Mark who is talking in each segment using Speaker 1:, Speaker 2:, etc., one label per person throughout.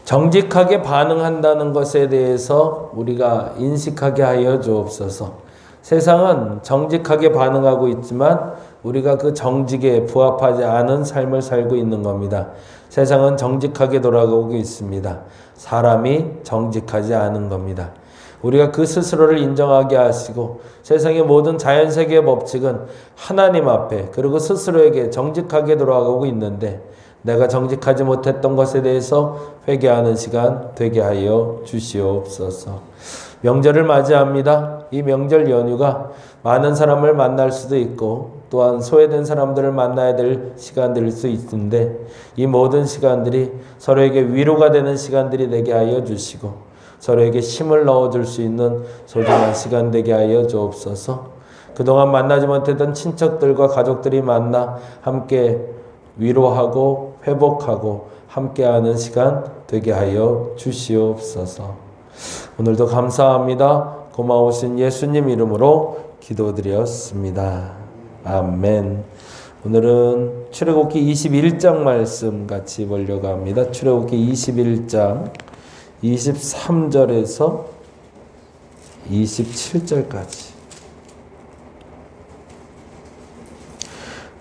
Speaker 1: 정직하게 반응한다는 것에 대해서 우리가 인식하게 하여 주옵소서. 세상은 정직하게 반응하고 있지만 우리가 그 정직에 부합하지 않은 삶을 살고 있는 겁니다. 세상은 정직하게 돌아가고 있습니다. 사람이 정직하지 않은 겁니다. 우리가 그 스스로를 인정하게 하시고 세상의 모든 자연세계의 법칙은 하나님 앞에 그리고 스스로에게 정직하게 돌아가고 있는데 내가 정직하지 못했던 것에 대해서 회개하는 시간 되게 하여 주시옵소서. 명절을 맞이합니다. 이 명절 연휴가 많은 사람을 만날 수도 있고 또한 소외된 사람들을 만나야 될 시간들일 수 있는데 이 모든 시간들이 서로에게 위로가 되는 시간들이 되게 하여 주시고 서로에게 힘을 넣어줄 수 있는 소중한 시간 되게 하여 주옵소서. 그동안 만나지 못했던 친척들과 가족들이 만나 함께 위로하고 회복하고 함께하는 시간 되게 하여 주시옵소서. 오늘도 감사합니다. 고마우신 예수님 이름으로 기도드렸습니다. 아멘. 오늘은 출애굽기 21장 말씀 같이 보려고 합니다. 출애굽기 21장 23절에서 27절까지.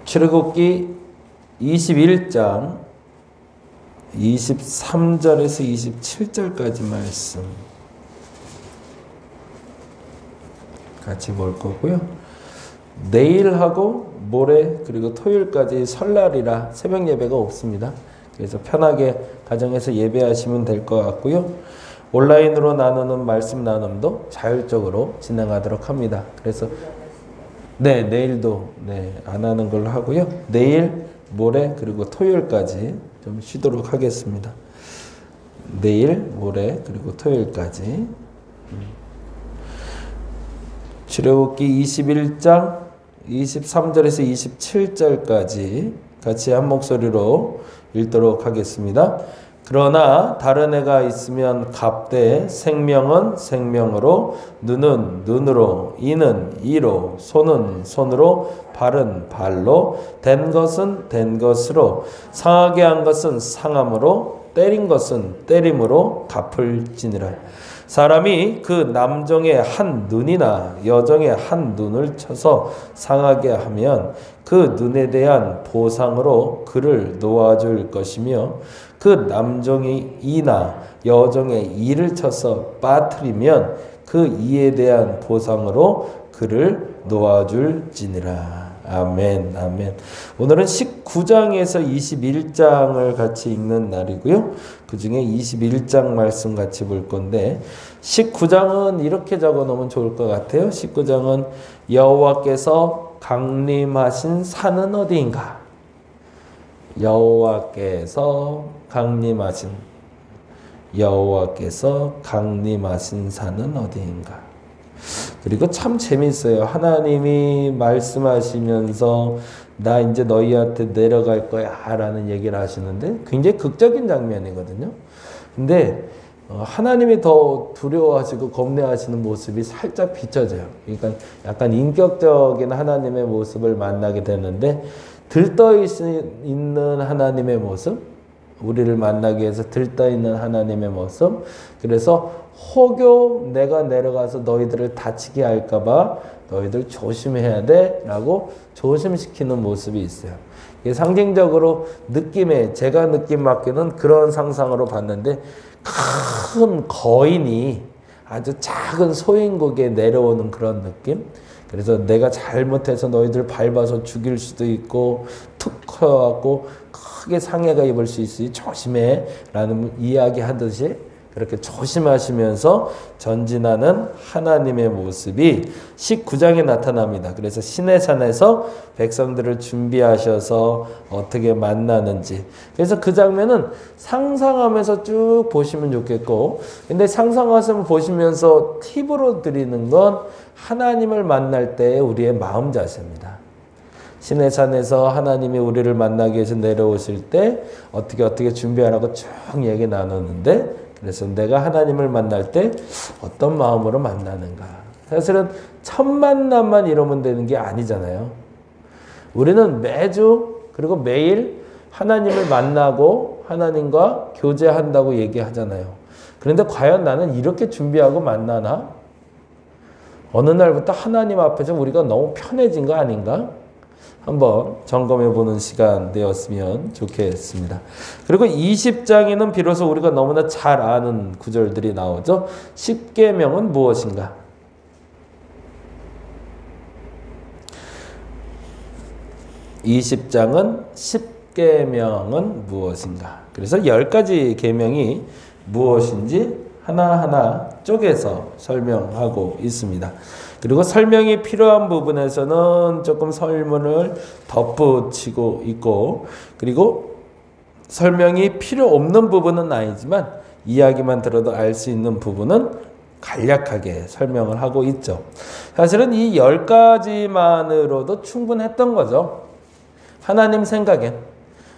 Speaker 1: 출애굽기 21장 23절에서 27절까지 말씀 같이 볼 거고요. 내일하고 모레 그리고 토요일까지 설날이라 새벽 예배가 없습니다. 그래서 편하게 가정에서 예배하시면 될 것 같고요. 온라인으로 나누는 말씀 나눔도 자율적으로 진행하도록 합니다. 그래서 내일도 안 하는 걸로 하고요. 내일, 모레 그리고 토요일까지 좀 쉬도록 하겠습니다. 내일, 모레 그리고 토요일까지. 출애굽기 21장 23절에서 27절까지 같이 한 목소리로 읽도록 하겠습니다. 그러나 다른 애가 있으면 갑되 생명은 생명으로 눈은 눈으로 이는 이로 손은 손으로 발은 발로 된 것은 된 것으로 상하게 한 것은 상함으로 때린 것은 때림으로 갚을지니라. 사람이 그 남종의 한 눈이나 여종의 한 눈을 쳐서 상하게 하면 그 눈에 대한 보상으로 그를 놓아줄 것이며 그 남종의 이나 여종의 이를 쳐서 빠뜨리면 그 이에 대한 보상으로 그를 놓아줄지니라. 아멘, 아멘. 오늘은 19장에서 21장을 같이 읽는 날이고요. 그 중에 21장 말씀 같이 볼 건데 19장은 이렇게 적어 놓으면 좋을 것 같아요. 19장은 여호와께서 강림하신 산은 어디인가? 여호와께서 강림하신 산은 어디인가? 그리고 참 재밌어요. 하나님이 말씀하시면서 나 이제 너희한테 내려갈 거야 라는 얘기를 하시는데 굉장히 극적인 장면이거든요. 근데 하나님이 더 두려워하시고 겁내하시는 모습이 살짝 비춰져요. 그러니까 약간 인격적인 하나님의 모습을 만나게 되는데 들떠있는 하나님의 모습, 우리를 만나기 위해서 들떠있는 하나님의 모습. 그래서 혹여 내가 내려가서 너희들을 다치게 할까봐 너희들 조심해야 돼 라고 조심시키는 모습이 있어요. 이게 상징적으로 제가 느낌 맡기는 그런 상상으로 봤는데 큰 거인이 아주 작은 소인국에 내려오는 그런 느낌. 그래서 내가 잘못해서 너희들 밟아서 죽일 수도 있고 툭 커갖고 크게 상해가 입을 수 있으니 조심해 라는 이야기 하듯이 그렇게 조심하시면서 전진하는 하나님의 모습이 19장에 나타납니다. 그래서 시내산에서 백성들을 준비하셔서 어떻게 만나는지. 그래서 그 장면은 상상하면서 쭉 보시면 좋겠고, 근데 상상하면서 보시면서 팁으로 드리는 건 하나님을 만날 때의 우리의 마음 자세입니다. 시내산에서 하나님이 우리를 만나기 위해서 내려오실 때 어떻게 준비하라고 쭉 얘기 나누는데, 그래서 내가 하나님을 만날 때 어떤 마음으로 만나는가. 사실은 첫 만남만 이러면 되는 게 아니잖아요. 우리는 매주 그리고 매일 하나님을 만나고 하나님과 교제한다고 얘기하잖아요. 그런데 과연 나는 이렇게 준비하고 만나나? 어느 날부터 하나님 앞에서 우리가 너무 편해진 거 아닌가? 한번 점검해 보는 시간 되었으면 좋겠습니다. 그리고 20장에는 비로소 우리가 너무나 잘 아는 구절들이 나오죠. 십계명은 무엇인가? 20장은 십계명은 무엇인가? 그래서 10가지 계명이 무엇인지 하나하나 쪼개서 설명하고 있습니다. 그리고 설명이 필요한 부분에서는 조금 설문을 덧붙이고 있고, 그리고 설명이 필요 없는 부분은 아니지만 이야기만 들어도 알 수 있는 부분은 간략하게 설명을 하고 있죠. 사실은 이 10가지만으로도 충분했던 거죠. 하나님 생각엔.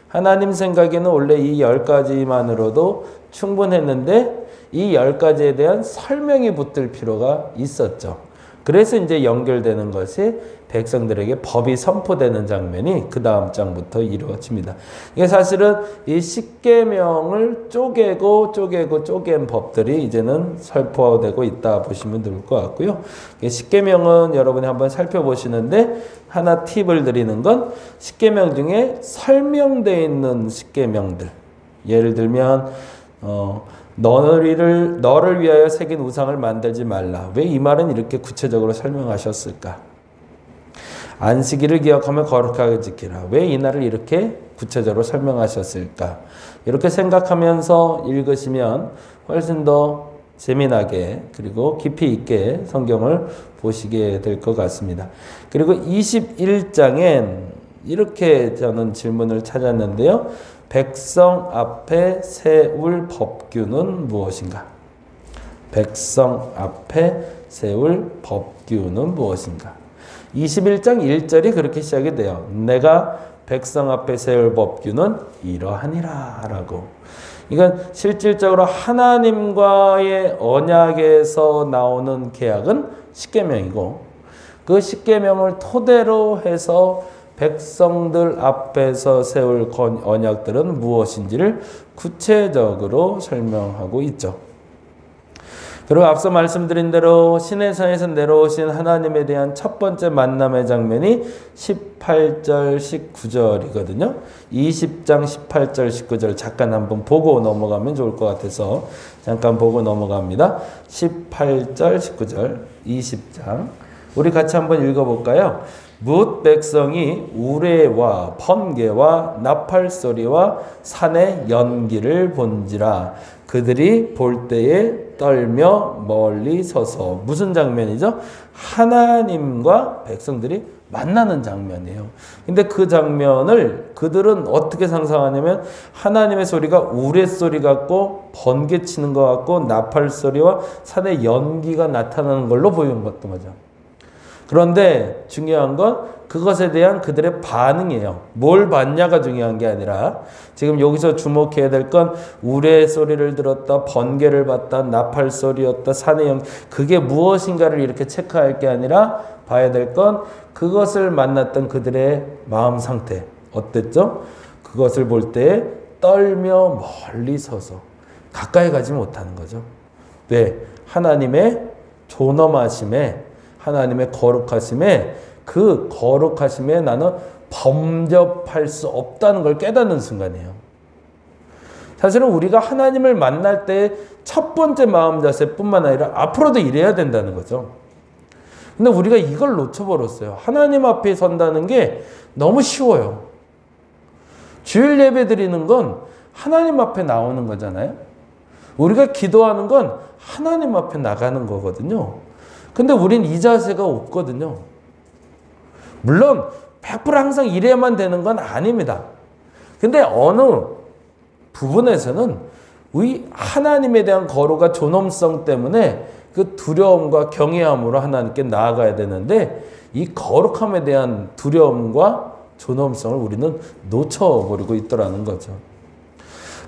Speaker 1: 하나님 생각에는 원래 이 10가지만으로도 충분했는데 이 10가지에 대한 설명이 붙을 필요가 있었죠. 그래서 이제 연결되는 것이 백성들에게 법이 선포되는 장면이 그 다음 장부터 이루어집니다. 이게 사실은 이 십계명을 쪼갠 법들이 이제는 설포되고 있다 보시면 될 것 같고요. 십계명은 여러분이 한번 살펴보시는데 하나 팁을 드리는 건 십계명 중에 설명되어 있는 십계명들. 예를 들면 너를 위하여 새긴 우상을 만들지 말라. 왜 이 말은 이렇게 구체적으로 설명하셨을까? 안식일을 기억하며 거룩하게 지키라. 왜 이 날을 이렇게 구체적으로 설명하셨을까? 이렇게 생각하면서 읽으시면 훨씬 더 재미나게 그리고 깊이 있게 성경을 보시게 될 것 같습니다. 그리고 21장엔 이렇게 저는 질문을 찾았는데요. 백성 앞에 세울 법규는 무엇인가? 백성 앞에 세울 법규는 무엇인가? 21장 1절이 그렇게 시작이 돼요. 내가 백성 앞에 세울 법규는 이러하니라 라고. 이건 실질적으로 하나님과의 언약에서 나오는 계약은 십계명이고, 그 십계명을 토대로 해서 백성들 앞에서 세울 언약들은 무엇인지를 구체적으로 설명하고 있죠. 그리고 앞서 말씀드린 대로 시내산에서 내려오신 하나님에 대한 첫 번째 만남의 장면이 18절, 19절이거든요. 20장 18절, 19절 잠깐 한번 보고 넘어가면 좋을 것 같아서 잠깐 보고 넘어갑니다. 18절, 19절, 20장. 우리 같이 한번 읽어볼까요? 뭇 백성이 우레와 번개와 나팔소리와 산의 연기를 본지라 그들이 볼 때에 떨며 멀리 서서. 무슨 장면이죠? 하나님과 백성들이 만나는 장면이에요. 근데 그 장면을 그들은 어떻게 상상하냐면 하나님의 소리가 우레소리 같고 번개 치는 것 같고 나팔소리와 산의 연기가 나타나는 걸로 보이는 것도 맞아. 그런데 중요한 건 그것에 대한 그들의 반응이에요. 뭘 봤냐가 중요한 게 아니라 지금 여기서 주목해야 될 건 우레 소리를 들었다, 번개를 봤다, 나팔 소리였다, 산의 연 그게 무엇인가를 이렇게 체크할 게 아니라 봐야 될 건 그것을 만났던 그들의 마음 상태 어땠죠? 그것을 볼 때 떨며 멀리 서서 가까이 가지 못하는 거죠. 왜? 하나님의 존엄하심에 하나님의 거룩하심에 그 거룩하심에 나는 범접할 수 없다는 걸 깨닫는 순간이에요. 사실은 우리가 하나님을 만날 때 첫 번째 마음 자세뿐만 아니라 앞으로도 이래야 된다는 거죠. 근데 우리가 이걸 놓쳐버렸어요. 하나님 앞에 선다는 게 너무 쉬워요. 주일 예배 드리는 건 하나님 앞에 나오는 거잖아요. 우리가 기도하는 건 하나님 앞에 나가는 거거든요. 근데 우린 이 자세가 없거든요. 물론 100% 항상 이래야만 되는 건 아닙니다. 근데 어느 부분에서는 우리 하나님에 대한 거룩과 존엄성 때문에 그 두려움과 경외함으로 하나님께 나아가야 되는데 이 거룩함에 대한 두려움과 존엄성을 우리는 놓쳐버리고 있더라는 거죠.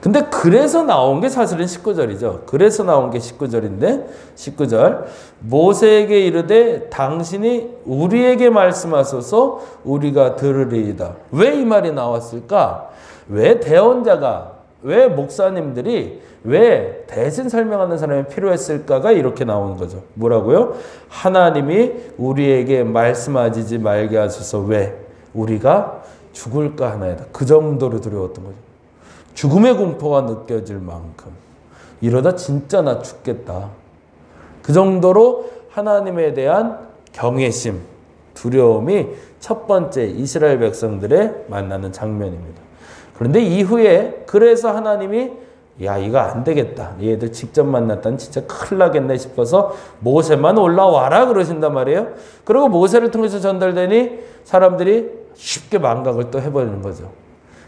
Speaker 1: 근데 그래서 나온 게 사실은 19절이죠. 그래서 나온 게 19절인데 19절 모세에게 이르되 당신이 우리에게 말씀하소서 우리가 들으리이다. 왜 이 말이 나왔을까? 왜 대언자가 왜 목사님들이 왜 대신 설명하는 사람이 필요했을까가 이렇게 나오는 거죠. 뭐라고요? 하나님이 우리에게 말씀하지 말게 하셔서 왜? 우리가 죽을까 하나이다. 그 정도로 두려웠던 거죠. 죽음의 공포가 느껴질 만큼. 이러다 진짜 나 죽겠다. 그 정도로 하나님에 대한 경외심, 두려움이 첫 번째 이스라엘 백성들의 만나는 장면입니다. 그런데 이후에 그래서 하나님이 야 이거 안 되겠다. 얘들 직접 만났다는 진짜 큰일 나겠네 싶어서 모세만 올라와라 그러신단 말이에요. 그리고 모세를 통해서 전달되니 사람들이 쉽게 망각을 또 해버리는 거죠.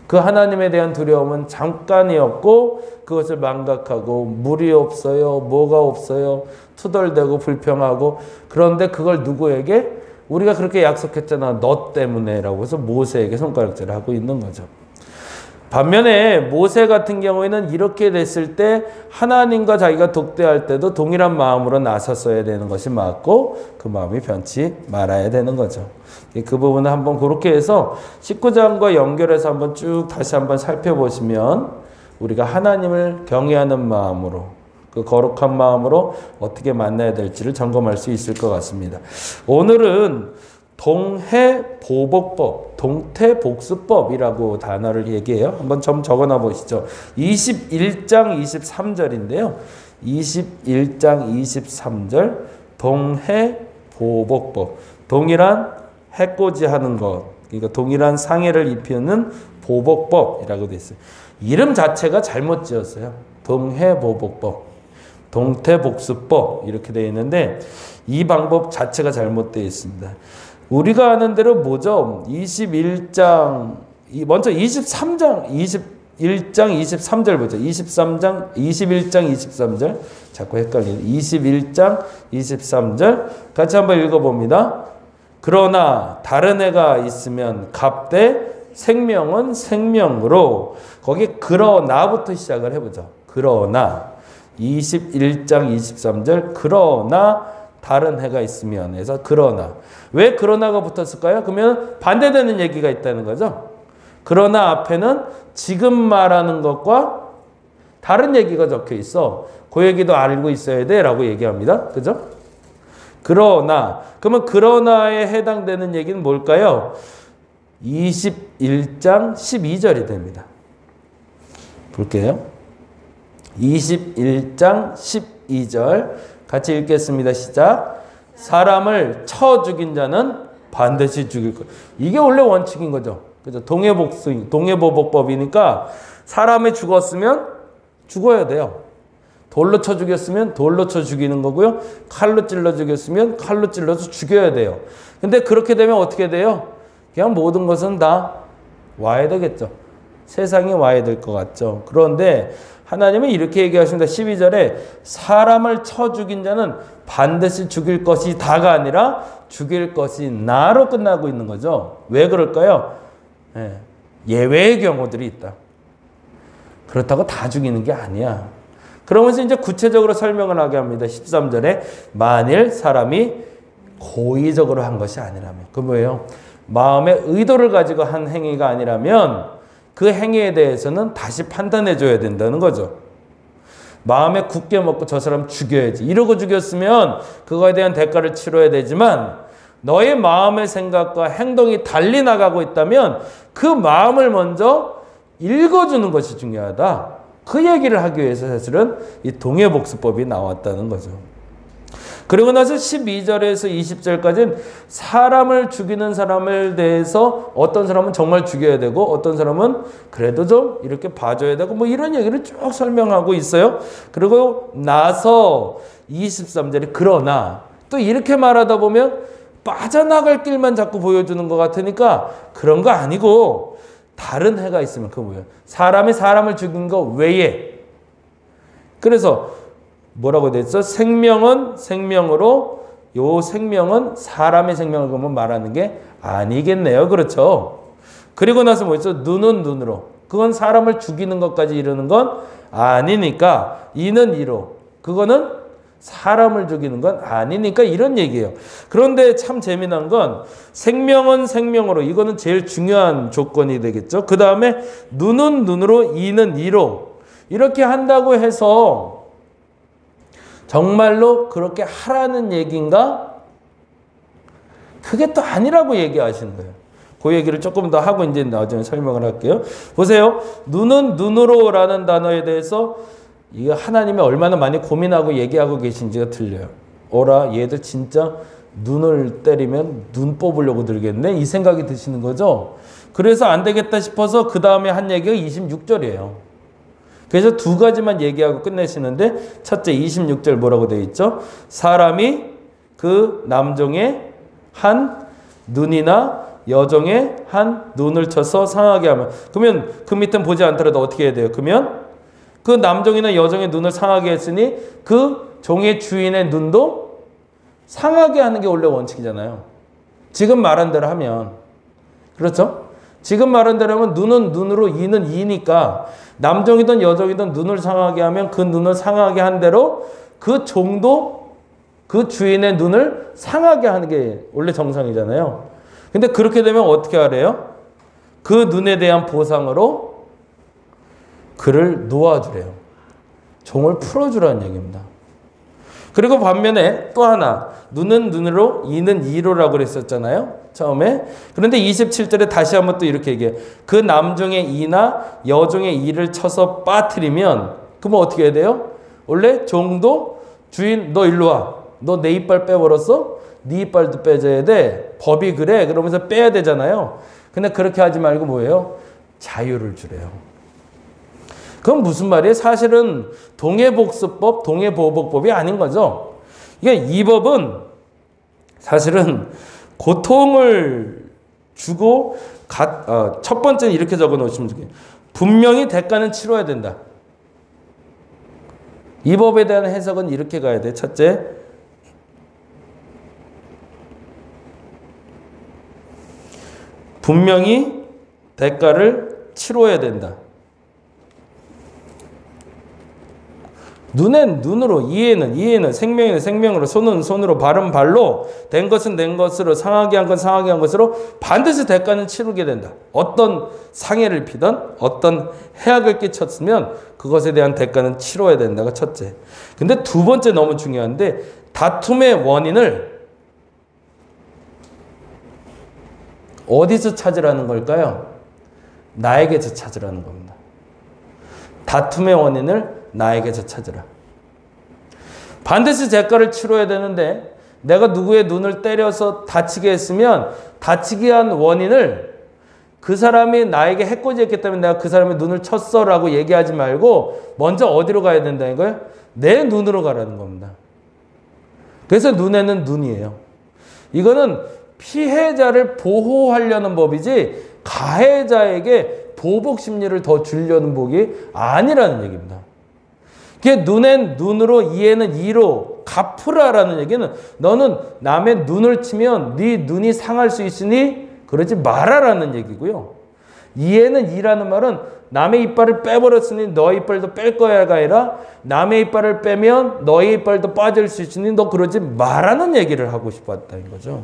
Speaker 1: 그 하나님에 대한 두려움은 잠깐이었고 그것을 망각하고 물이 없어요. 뭐가 없어요. 투덜대고 불평하고 그런데 그걸 누구에게? 우리가 그렇게 약속했잖아. 너 때문에 라고 해서 모세에게 손가락질을 하고 있는 거죠. 반면에 모세 같은 경우에는 이렇게 됐을 때 하나님과 자기가 독대할 때도 동일한 마음으로 나섰어야 되는 것이 맞고 그 마음이 변치 말아야 되는 거죠. 그 부분은 한번 그렇게 해서 19장과 연결해서 한번 쭉 다시 한번 살펴보시면 우리가 하나님을 경외하는 마음으로 그 거룩한 마음으로 어떻게 만나야 될지를 점검할 수 있을 것 같습니다. 오늘은 동해보복법, 동태복수법이라고 단어를 얘기해요. 한번 좀 적어놔 보시죠. 21장 23절인데요. 21장 23절 동해보복법. 동일한 해코지하는 것, 그러니까 동일한 상해를 입히는 보복법이라고 되어 있어요. 이름 자체가 잘못 지었어요. 동해보복법, 동태복수법 이렇게 되어 있는데 이 방법 자체가 잘못되어 있습니다. 우리가 아는 대로 뭐죠? 21장, 먼저 23장, 21장 23절 보죠. 21장 23절. 자꾸 헷갈리네. 21장 23절. 같이 한번 읽어봅니다. 그러나 다른 해가 있으면 갑대 생명은 생명으로. 거기 그러나부터 시작을 해보죠. 그러나 21장 23절 그러나 다른 해가 있으면 해서 그러나. 왜 그러나가 붙었을까요? 그러면 반대되는 얘기가 있다는 거죠. 그러나 앞에는 지금 말하는 것과 다른 얘기가 적혀 있어. 그 얘기도 알고 있어야 돼 라고 얘기합니다. 그죠? 그러나. 그러면 그러나에 해당되는 얘기는 뭘까요? 21장 12절이 됩니다. 볼게요. 21장 12절 같이 읽겠습니다. 시작. 사람을 쳐 죽인 자는 반드시 죽일 거예요. 이게 원래 원칙인 거죠. 그죠? 동해보복법이니까 사람이 죽었으면 죽어야 돼요. 돌로 쳐 죽였으면 돌로 쳐 죽이는 거고요. 칼로 찔러 죽였으면 칼로 찔러서 죽여야 돼요. 근데 그렇게 되면 어떻게 돼요? 그냥 모든 것은 다 와야 되겠죠. 세상이 와야 될 것 같죠. 그런데 하나님은 이렇게 얘기하십니다. 12절에 사람을 쳐 죽인 자는 반드시 죽일 것이 다가 아니라 죽일 것이 나로 끝나고 있는 거죠. 왜 그럴까요? 예외의 경우들이 있다. 그렇다고 다 죽이는 게 아니야. 그러면서 이제 구체적으로 설명을 하게 합니다. 13절에 만일 사람이 고의적으로 한 것이 아니라면. 그 뭐예요? 마음의 의도를 가지고 한 행위가 아니라면 그 행위에 대해서는 다시 판단해 줘야 된다는 거죠. 마음에 굳게 먹고 저 사람 죽여야지. 이러고 죽였으면 그거에 대한 대가를 치러야 되지만 너의 마음의 생각과 행동이 달리 나가고 있다면 그 마음을 먼저 읽어주는 것이 중요하다. 그 얘기를 하기 위해서 사실은 이 동해복수법이 나왔다는 거죠. 그리고 나서 12절에서 20절까지는 사람을 죽이는 사람을 대해서 어떤 사람은 정말 죽여야 되고 어떤 사람은 그래도 좀 이렇게 봐줘야 되고 뭐 이런 얘기를 쭉 설명하고 있어요. 그리고 나서 23절에 그러나 또 이렇게 말하다 보면 빠져나갈 길만 자꾸 보여주는 것 같으니까 그런 거 아니고 다른 해가 있으면 그거 뭐예요? 사람이 사람을 죽인 거 외에. 그래서 뭐라고 됐어? 생명은 생명으로 요 생명은 사람의 생명을 그러면 말하는 게 아니겠네요. 그렇죠? 그리고 나서 뭐 있어? 눈은 눈으로. 그건 사람을 죽이는 것까지 이르는 건 아니니까 이는 이로. 그거는 사람을 죽이는 건 아니니까 이런 얘기예요. 그런데 참 재미난 건 생명은 생명으로, 이거는 제일 중요한 조건이 되겠죠. 그 다음에 눈은 눈으로, 이는 이로, 이렇게 한다고 해서 정말로 그렇게 하라는 얘기인가? 그게 또 아니라고 얘기하시는 거예요. 그 얘기를 조금 더 하고 이제 나중에 설명을 할게요. 보세요. 눈은 눈으로라는 단어에 대해서 이거 하나님이 얼마나 많이 고민하고 얘기하고 계신지가 들려요. 어라, 얘들 진짜 눈을 때리면 눈 뽑으려고 들겠네? 이 생각이 드시는 거죠. 그래서 안 되겠다 싶어서 그 다음에 한 얘기가 26절이에요. 그래서 두 가지만 얘기하고 끝내시는데, 첫째 26절 뭐라고 되어 있죠? 사람이 그 남종의 한 눈이나 여종의 한 눈을 쳐서 상하게 하면, 그러면 그 밑은 보지 않더라도 어떻게 해야 돼요? 그러면 그 남종이나 여종의 눈을 상하게 했으니 그 종의 주인의 눈도 상하게 하는 게 원래 원칙이잖아요. 지금 말한 대로 하면. 그렇죠? 지금 말한 대로 하면 눈은 눈으로, 이는 이니까 남종이든 여종이든 눈을 상하게 하면 그 눈을 상하게 한 대로 그 종도 그 주인의 눈을 상하게 하는 게 원래 정상이잖아요. 근데 그렇게 되면 어떻게 하래요? 그 눈에 대한 보상으로 그를 놓아주래요. 종을 풀어주라는 얘기입니다. 그리고 반면에 또 하나, 눈은 눈으로, 이는 이로라고 그랬었잖아요. 처음에. 그런데 27절에 다시 한번 또 이렇게 얘기해요. 그 남종의 이나 여종의 이를 쳐서 빠뜨리면, 그러면 어떻게 해야 돼요? 원래 종도 주인, 너 일로 와. 너 내 이빨 빼버렸어? 네 이빨도 빼줘야 돼. 법이 그래. 그러면서 빼야 되잖아요. 근데 그렇게 하지 말고 뭐예요? 자유를 주래요. 그건 무슨 말이에요? 사실은 동해복수법, 동해보복법이 아닌 거죠. 그러니까 이 법은 사실은 고통을 주고, 첫 번째는 이렇게 적어 놓으시면 돼요. 분명히 대가는 치러야 된다. 이 법에 대한 해석은 이렇게 가야 돼. 첫째, 분명히 대가를 치러야 된다. 눈엔 눈으로, 이에는 이에는, 생명에는 생명으로, 손은 손으로, 발은 발로, 된 것은 된 것으로, 상하게 한 건 상하게 한 것으로 반드시 대가는 치르게 된다. 어떤 상해를 입히든 어떤 해악을 끼쳤으면 그것에 대한 대가는 치러야 된다가 첫째. 근데 두 번째 너무 중요한데, 다툼의 원인을 어디서 찾으라는 걸까요? 나에게서 찾으라는 겁니다. 다툼의 원인을 나에게서 찾으라. 반드시 대가를 치러야 되는데, 내가 누구의 눈을 때려서 다치게 했으면 다치게 한 원인을 그 사람이 나에게 해코지했기 때문에 내가 그 사람의 눈을 쳤어 라고 얘기하지 말고 먼저 어디로 가야 된다는 거예요? 내 눈으로 가라는 겁니다. 그래서 눈에는 눈이에요. 이거는 피해자를 보호하려는 법이지 가해자에게 보복 심리를 더 주려는 법이 아니라는 얘기입니다. 눈엔 눈으로, 이에는 이로 갚으라라는 얘기는, 너는 남의 눈을 치면 네 눈이 상할 수 있으니 그러지 마라라는 얘기고요. 이에는 이라는 말은 남의 이빨을 빼버렸으니 너의 이빨도 뺄 거야가 아니라, 남의 이빨을 빼면 너의 이빨도 빠질 수 있으니 너 그러지 마라는 얘기를 하고 싶었다는 거죠.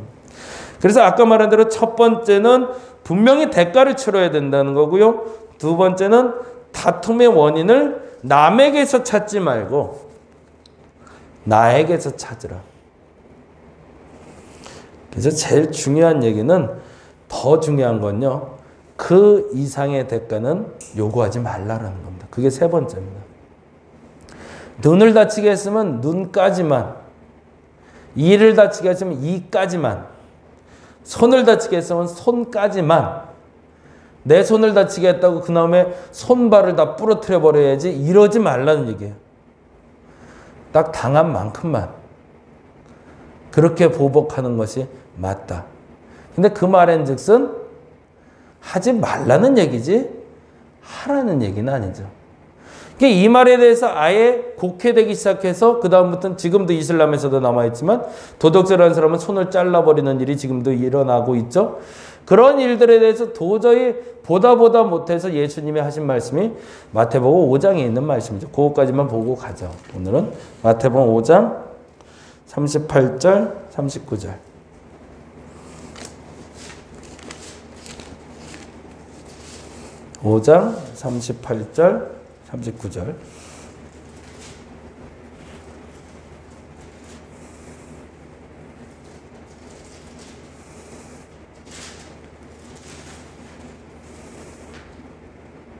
Speaker 1: 그래서 아까 말한 대로 첫 번째는 분명히 대가를 치러야 된다는 거고요. 두 번째는 다툼의 원인을 남에게서 찾지 말고 나에게서 찾으라. 그래서 제일 중요한 얘기는, 더 중요한 건요, 그 이상의 대가는 요구하지 말라라는 겁니다. 그게 세 번째입니다. 눈을 다치게 했으면 눈까지만, 이를 다치게 했으면 이까지만, 손을 다치게 했으면 손까지만, 내 손을 다치게 했다고 그 다음에 손발을 다 부러뜨려 버려야지, 이러지 말라는 얘기예요. 딱 당한 만큼만 그렇게 보복하는 것이 맞다. 근데 그 말인즉슨 하지 말라는 얘기지 하라는 얘기는 아니죠. 이 말에 대해서 아예 곡해되기 시작해서 그 다음부터는 지금도 이슬람에서도 남아있지만 도덕질하는 사람은 손을 잘라버리는 일이 지금도 일어나고 있죠. 그런 일들에 대해서 도저히 보다 못해서 예수님이 하신 말씀이 마태복음 5장에 있는 말씀이죠. 그것까지만 보고 가죠. 오늘은 마태복음 5장 38절, 39절. (5장) 38절, 39절.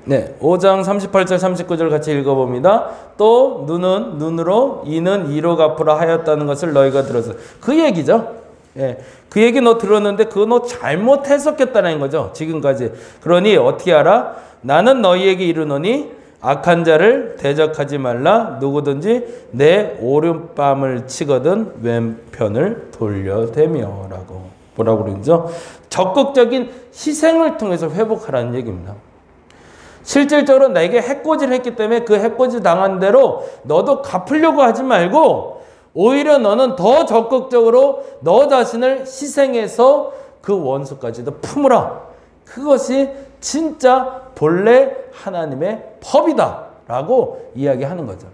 Speaker 1: 네, 5장 38절 39절 같이 읽어봅니다. 또 눈은 눈으로 이는 이로 갚으라 하였다는 것을 너희가 들었어. 그 얘기죠. 예, 그 얘기 너 들었는데 그거 너 잘못 해석했다는 거죠. 지금까지. 그러니 어떻게 알아? 나는 너희에게 이르노니 악한 자를 대적하지 말라. 누구든지 내 오른뺨을 치거든 왼편을 돌려대며 라고. 뭐라고 그러죠? 적극적인 희생을 통해서 회복하라는 얘기입니다. 실질적으로 나에게 해코지를 했기 때문에 그 해코지 당한 대로 너도 갚으려고 하지 말고 오히려 너는 더 적극적으로 너 자신을 희생해서 그 원수까지도 품으라. 그것이 진짜 본래 하나님의 법이다 라고 이야기하는 거죠.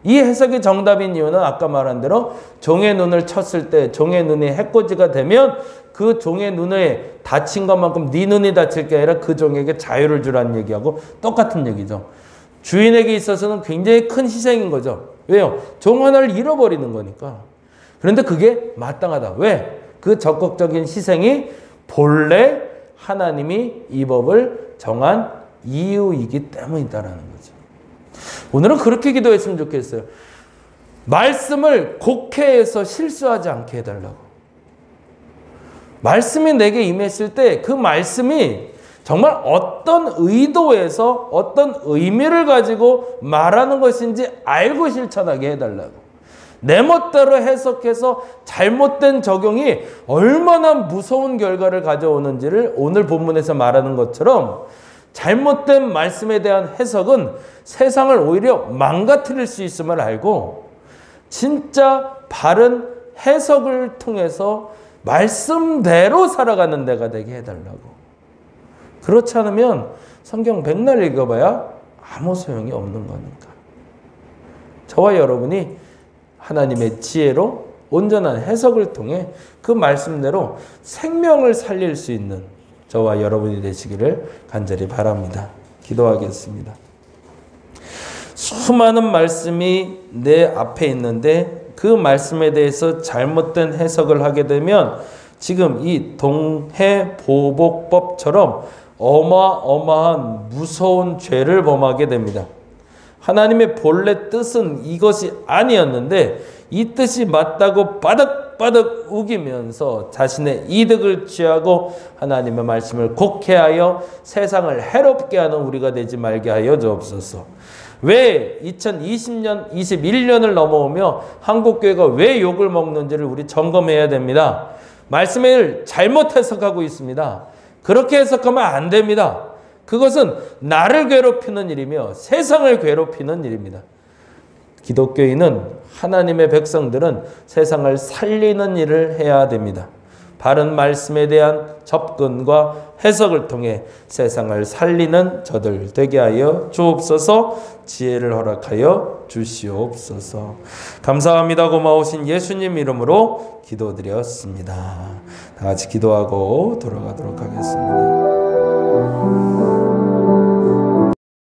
Speaker 1: 이 해석이 정답인 이유는 아까 말한 대로 종의 눈을 쳤을 때 종의 눈이 해코지가 되면 그 종의 눈에 다친 것만큼 네 눈이 다칠 게 아니라 그 종에게 자유를 주라는 얘기하고 똑같은 얘기죠. 주인에게 있어서는 굉장히 큰 희생인 거죠. 왜요? 종 하나를 잃어버리는 거니까. 그런데 그게 마땅하다. 왜? 그 적극적인 희생이 본래 하나님이 이 법을 정한 이유이기 때문이다라는 거죠. 오늘은 그렇게 기도했으면 좋겠어요. 말씀을 곡해해서 실수하지 않게 해달라고. 말씀이 내게 임했을 때 그 말씀이 정말 어떤 의도에서 어떤 의미를 가지고 말하는 것인지 알고 실천하게 해달라고. 내 멋대로 해석해서 잘못된 적용이 얼마나 무서운 결과를 가져오는지를 오늘 본문에서 말하는 것처럼 잘못된 말씀에 대한 해석은 세상을 오히려 망가뜨릴 수 있음을 알고 진짜 바른 해석을 통해서 말씀대로 살아가는 데가 되게 해달라고. 그렇지 않으면 성경 백날 읽어봐야 아무 소용이 없는 거니까. 저와 여러분이 하나님의 지혜로 온전한 해석을 통해 그 말씀대로 생명을 살릴 수 있는 저와 여러분이 되시기를 간절히 바랍니다. 기도하겠습니다. 수많은 말씀이 내 앞에 있는데 그 말씀에 대해서 잘못된 해석을 하게 되면 지금 이 동해보복법처럼 어마어마한 무서운 죄를 범하게 됩니다. 하나님의 본래 뜻은 이것이 아니었는데 이 뜻이 맞다고 바득바득 우기면서 자신의 이득을 취하고 하나님의 말씀을 곡해하여 세상을 해롭게 하는 우리가 되지 말게 하여 주옵소서. 왜 2020년, 21년을 넘어오며 한국교회가 왜 욕을 먹는지를 우리 점검해야 됩니다. 말씀을 잘못 해석하고 있습니다. 그렇게 해석하면 안 됩니다. 그것은 나를 괴롭히는 일이며 세상을 괴롭히는 일입니다. 기독교인은 하나님의 백성들은 세상을 살리는 일을 해야 됩니다. 바른 말씀에 대한 접근과 해석을 통해 세상을 살리는 저들 되게 하여 주옵소서. 지혜를 허락하여 주시옵소서. 감사합니다. 고마우신 예수님 이름으로 기도드렸습니다. 다 같이 기도하고 돌아가도록 하겠습니다.